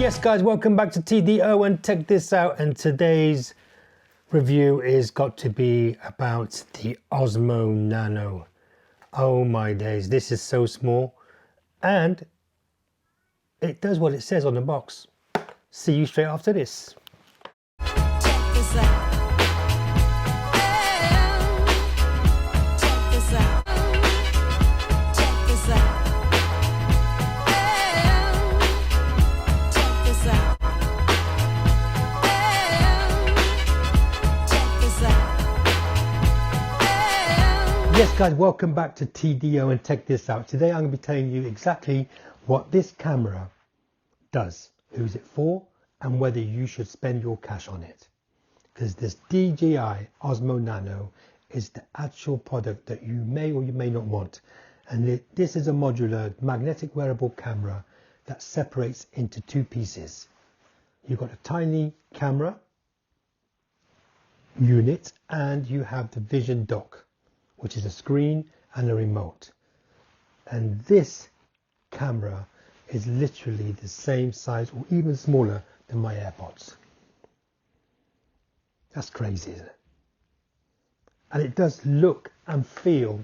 Yes guys, welcome back to TDO, and check this out. And today's review is got to be about the Osmo Nano. Oh my days, this is so small and it does what it says on the box. See you straight after this. Check this out. Check this out. Check this out. Check this out. Check this out. Yes guys, welcome back to TDO, and check this out. Today I'm going to be telling you exactly what this camera does, who's it for, and whether you should spend your cash on it. Because this DJI Osmo Nano is the actual product that you may or you may not want. And this is a modular magnetic wearable camera that separates into two pieces. You've got a tiny camera unit and you have the vision dock, which is a screen and a remote. And this camera is literally the same size or even smaller than my AirPods. That's crazy, isn't it? And it does look and feel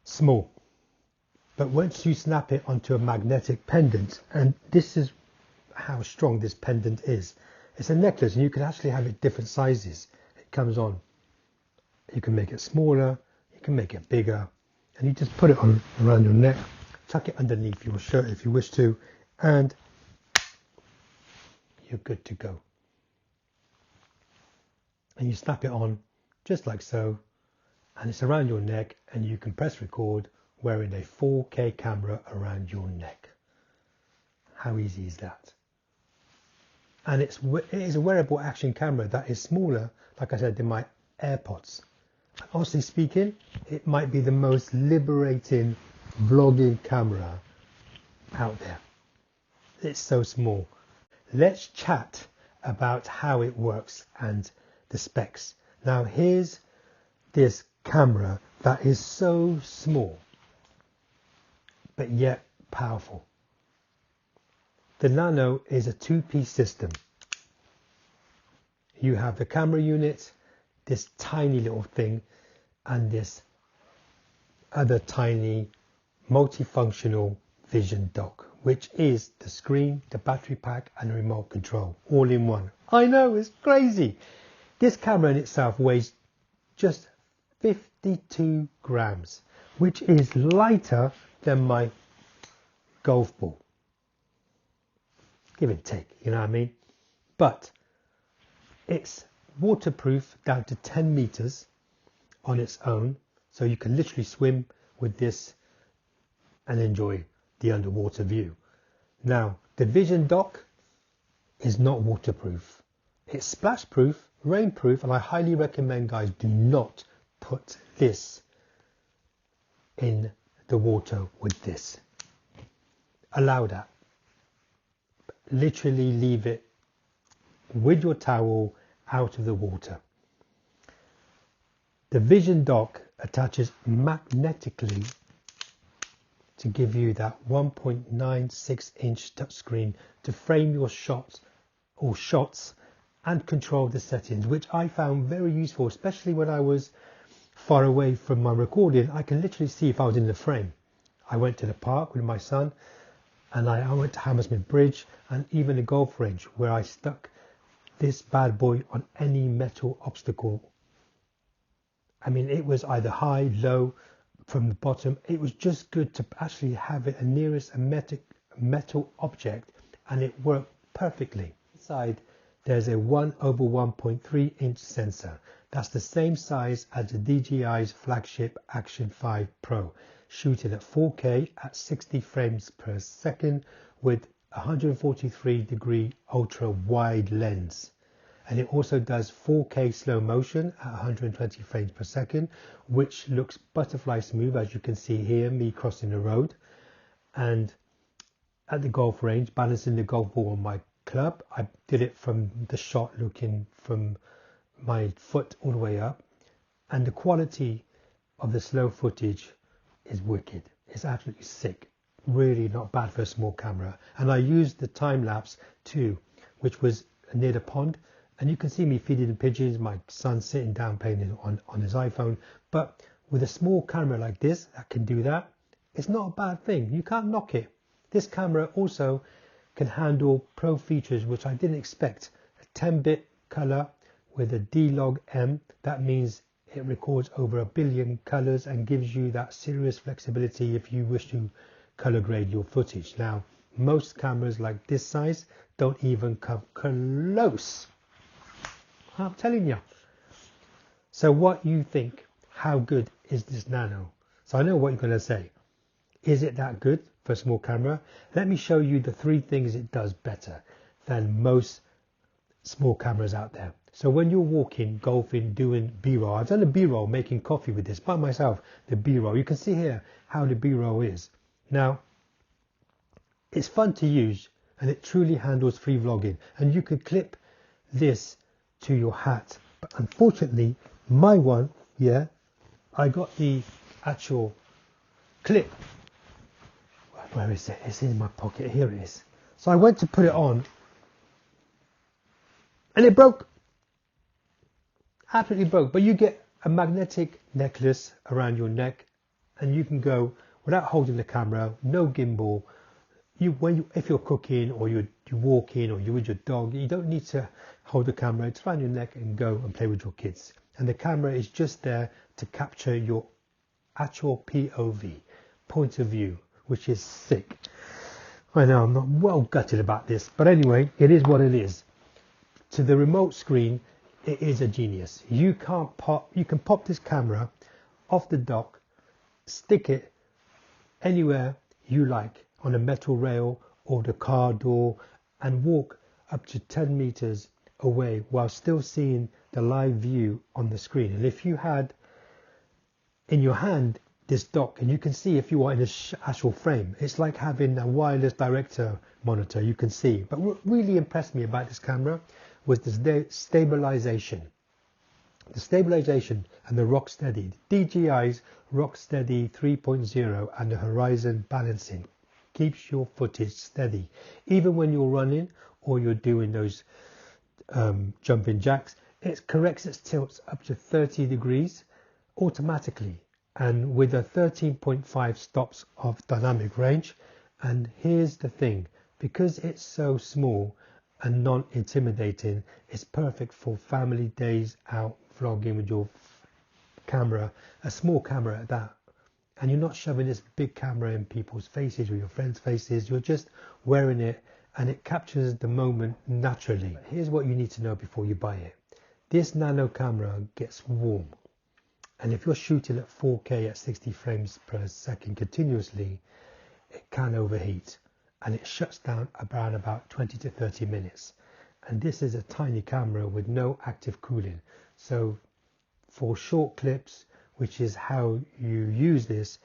small. But once you snap it onto a magnetic pendant, and this is how strong this pendant is. It's a necklace and you can actually have it different sizes. It comes on. You can make it smaller, you can make it bigger, and you just put it on around your neck, tuck it underneath your shirt if you wish to, and you're good to go. And you snap it on just like so, and it's around your neck, and you can press record wearing a 4K camera around your neck. How easy is that? And it is a wearable action camera that is smaller, like I said, than my AirPods. Honestly speaking, it might be the most liberating vlogging camera out there. It's so small. Let's chat about how it works and the specs. Now here's this camera that is so small but yet powerful. The Nano is a two-piece system. You have the camera unit, this tiny little thing, and this other tiny multifunctional vision dock, which is the screen, the battery pack and the remote control all in one. I know, it's crazy. This camera in itself weighs just 52 grams, which is lighter than my golf ball. Give and take, you know what I mean? But it's waterproof down to 10 meters on its own, so you can literally swim with this and enjoy the underwater view. Now the vision dock is not waterproof. It's splash proof, rain proof, and I highly recommend, guys, do not put this in the water with this. Allow that. Literally leave it with your towel out of the water. The vision dock attaches magnetically to give you that 1.96-inch touchscreen to frame your shots and control the settings, which I found very useful, especially when I was far away from my recording. I can literally see if I was in the frame. I went to the park with my son, and I went to Hammersmith Bridge and even a golf range where I stuck this bad boy on any metal obstacle. I mean, it was either high, low, from the bottom. It was just good to actually have it nearest a metal object, and it worked perfectly. Inside, there's a 1/1.3-inch sensor. That's the same size as the DJI's flagship Action 5 Pro, shooting at 4K at 60 frames per second with 143-degree ultra wide lens. And it also does 4K slow motion at 120 frames per second, which looks butterfly smooth, as you can see here, me crossing the road. And at the golf range, balancing the golf ball on my club, I did it from the shot looking from my foot all the way up. And the quality of the slow footage is wicked. It's absolutely sick. really not bad for a small camera. And I used the time-lapse too, which was near the pond. And you can see me feeding the pigeons, my son sitting down playing on his iPhone. But with a small camera like this that can do that, it's not a bad thing. You can't knock it. This camera also can handle pro features, which I didn't expect. A 10-bit color with a D-Log M. That means it records over 1 billion colors and gives you that serious flexibility if you wish to color grade your footage. Now, most cameras like this size don't even come close. I'm telling you. So what you think? How good is this Nano? So I know what you're going to say. Is it that good for a small camera? Let me show you the 3 things it does better than most small cameras out there. So when you're walking, golfing, doing B-roll, I've done a B-roll making coffee with this by myself, the B-roll. You can see here how the B-roll is. Now, it's fun to use and it truly handles free vlogging. And you can clip this to your hat. But unfortunately, my one, yeah, I got the actual clip. Where is it? It's in my pocket. Here it is. So I went to put it on and it broke. Absolutely broke. But you get a magnetic necklace around your neck and you can go without holding the camera, no gimbal. If you're cooking or you're walking or you're with your dog, you don't need to hold the camera. It's around your neck and go and play with your kids. And the camera is just there to capture your actual POV, point of view, which is sick. I know I'm not well gutted about this, but anyway, it is what it is. To the remote screen, it is a genius. You can pop this camera off the dock, stick it anywhere you like on a metal rail or the car door and walk up to 10 meters away while still seeing the live view on the screen. And if you had in your hand this dock, and you can see if you are in an actual frame, it's like having a wireless director monitor, you can see. But what really impressed me about this camera was the stabilisation. The stabilisation and the rock steady. DJI's rock steady 3.0 and the horizon balancing keeps your footage steady. Even when you're running or you're doing those jumping jacks, it corrects its tilts up to 30 degrees automatically and with a 13.5 stops of dynamic range. And here's the thing, because it's so small and non-intimidating, it's perfect for family days out vlogging with your camera, a small camera at that. And you're not shoving this big camera in people's faces or your friends' faces, you're just wearing it and it captures the moment naturally. Here's what you need to know before you buy it. This Nano camera gets warm. And if you're shooting at 4K at 60 frames per second continuously, it can overheat and it shuts down around about 20 to 30 minutes. And this is a tiny camera with no active cooling. So for short clips, which is how you use this,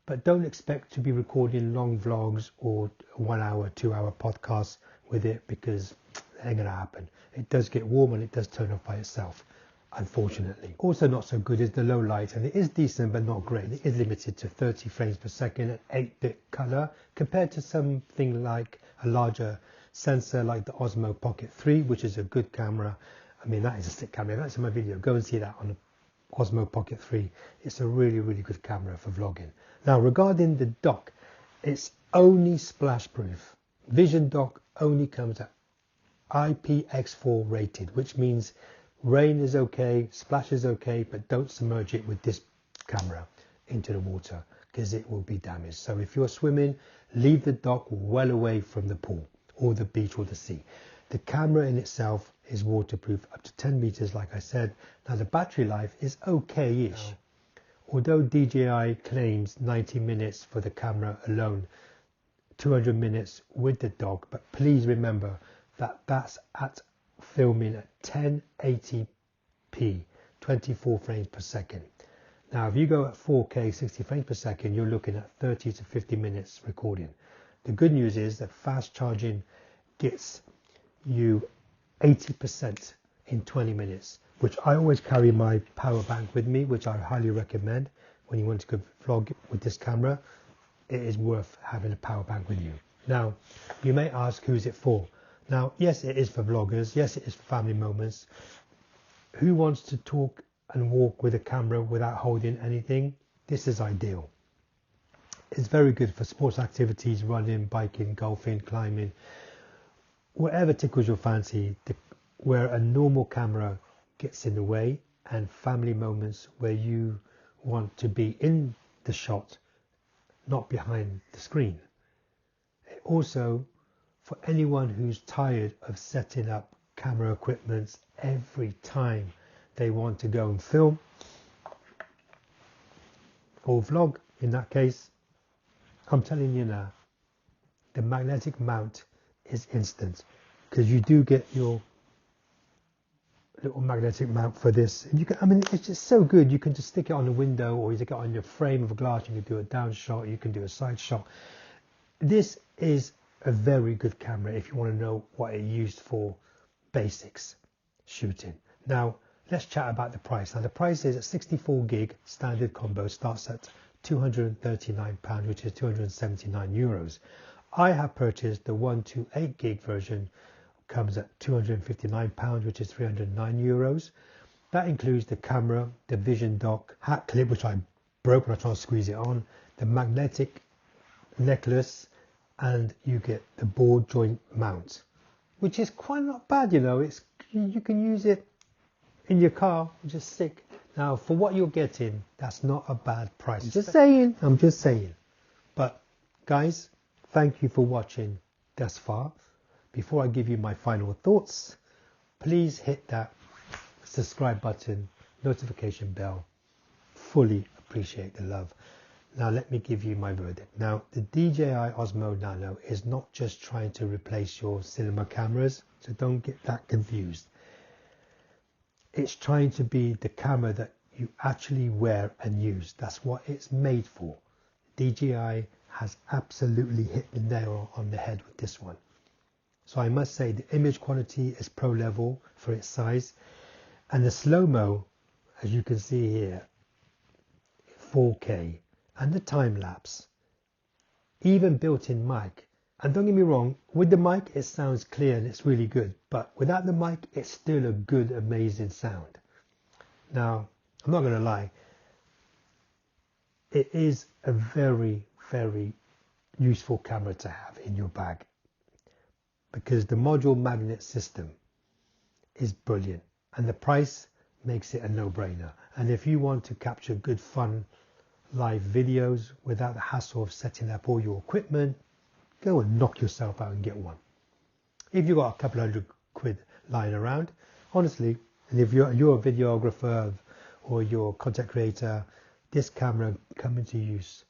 but don't expect to be recording long vlogs or 1 hour, 2 hour podcasts with it, because it ain't gonna happen. It does get warm and it does turn off by itself, unfortunately. Also not so good is the low light, and it is decent but not great. It is limited to 30 frames per second at 8-bit color compared to something like a larger sensor like the Osmo Pocket 3, which is a good camera. I mean, that is a sick camera. That's in my video. Go and see that on the Osmo Pocket 3. It's a really, really good camera for vlogging. Now, regarding the dock, it's only splash proof. Vision dock only comes at IPX4 rated, which means rain is okay, splash is okay, but don't submerge it with this camera into the water because it will be damaged. So if you're swimming, leave the dock well away from the pool or the beach or the sea. The camera in itself is waterproof up to 10 meters, like I said. Now the battery life is okay-ish. Although DJI claims 90 minutes for the camera alone, 200 minutes with the dock, but please remember that that's at filming at 1080p, 24 frames per second. Now if you go at 4K 60 frames per second, you're looking at 30 to 50 minutes recording. The good news is that fast charging gets you 80% in 20 minutes, which I always carry my power bank with me, which I highly recommend when you want to go vlog with this camera. it is worth having a power bank with you. Now, you may ask, who's it for? Now, yes, it is for vloggers. Yes, it is for family moments. Who wants to talk and walk with a camera without holding anything? This is ideal. It's very good for sports activities, running, biking, golfing, climbing, whatever tickles your fancy, where a normal camera gets in the way, and family moments where you want to be in the shot, not behind the screen. Also, for anyone who's tired of setting up camera equipment every time they want to go and film or vlog, in that case, I'm telling you now, the magnetic mount is instant, because you do get your little magnetic mount for this. And you can, I mean, it's just so good. You can just stick it on the window, or you stick it on your frame of glass. You can do a down shot, you can do a side shot. This is a very good camera if you want to know what it used for basics shooting. Now, let's chat about the price. Now, the price is at 64 gig standard combo, starts at £239, which is 279 euros. I have purchased the 128 gig version, comes at £259, which is 309 euros. That includes the camera, the vision dock, hat clip, which I broke when I tried to squeeze it on, the magnetic necklace, and you get the ball joint mount, which is quite not bad, you know. It's, you can use it in your car, which is sick. Now, for what you're getting, that's not a bad price. I'm just saying. But guys, thank you for watching thus far. Before I give you my final thoughts, please hit that subscribe button, notification bell. Fully appreciate the love. Now let me give you my verdict. Now, the DJI Osmo Nano is not just trying to replace your cinema cameras, so don't get that confused. It's trying to be the camera that you actually wear and use. That's what it's made for. DJI has absolutely hit the nail on the head with this one. So I must say the image quality is pro level for its size, and the slow-mo, as you can see here, 4K, and the time-lapse, even built-in mic. And don't get me wrong, with the mic it sounds clear and it's really good, but without the mic it's still a good, amazing sound. Now, I'm not going to lie, it is a very, very useful camera to have in your bag, because the module magnet system is brilliant, and the price makes it a no-brainer. And if you want to capture good fun live videos without the hassle of setting up all your equipment, go and knock yourself out and get one. If you've got a couple £100 lying around, honestly, and if you're a videographer or you're a content creator, this camera come into use.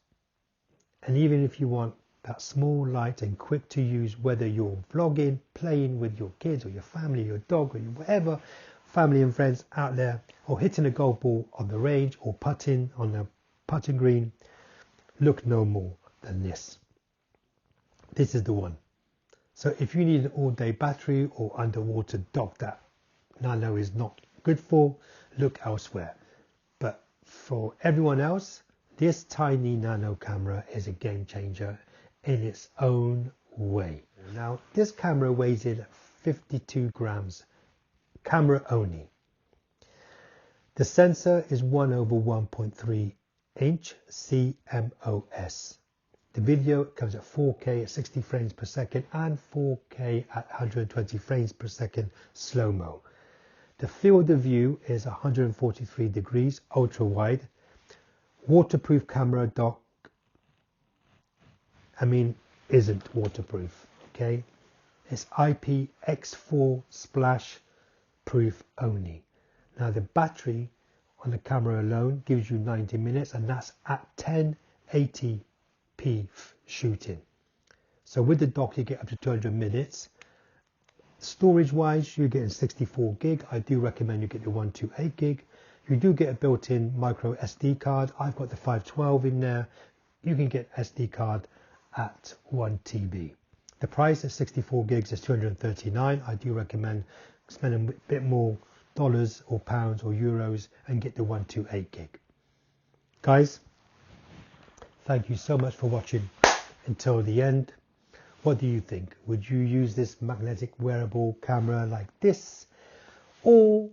And even if you want that small, light and quick to use, whether you're vlogging, playing with your kids or your family, your dog, or whatever, family and friends out there, or hitting a golf ball on the range, or putting on a putting green, look no more than this. This is the one. So if you need an all-day battery or underwater dock that Nano is not good for, look elsewhere. But for everyone else, this tiny Nano camera is a game changer in its own way. Now, this camera weighs in 52 grams, camera only. The sensor is 1/1.3 inch CMOS. The video comes at 4K at 60 frames per second and 4K at 120 frames per second slow-mo. The field of view is 143 degrees, ultra wide. Waterproof camera dock, isn't waterproof, okay? It's IPX4 splash proof only. Now the battery on the camera alone gives you 90 minutes, and that's at 1080p shooting. So with the dock you get up to 200 minutes. Storage wise, you're getting 64 gig. I do recommend you get the 128 gig. You do get a built-in micro SD card. I've got the 512 in there. You can get SD card at 1 TB. The price at 64 gigs is 239. I do recommend spending a bit more dollars or pounds or euros and get the 128 gig. Guys, Thank you so much for watching until the end. What do you think? Would you use this magnetic wearable camera like this, or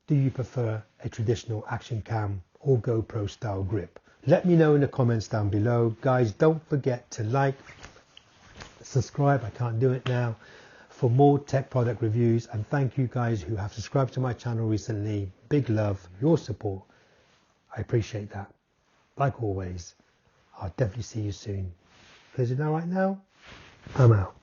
do you prefer a traditional action cam or GoPro style grip? Let me know in the comments down below. Guys, don't forget to like, subscribe, I can't do it now, for more tech product reviews. And thank you guys who have subscribed to my channel recently. Big love, your support. I appreciate that. Like always, I'll definitely see you soon. Closing now right now. I'm out.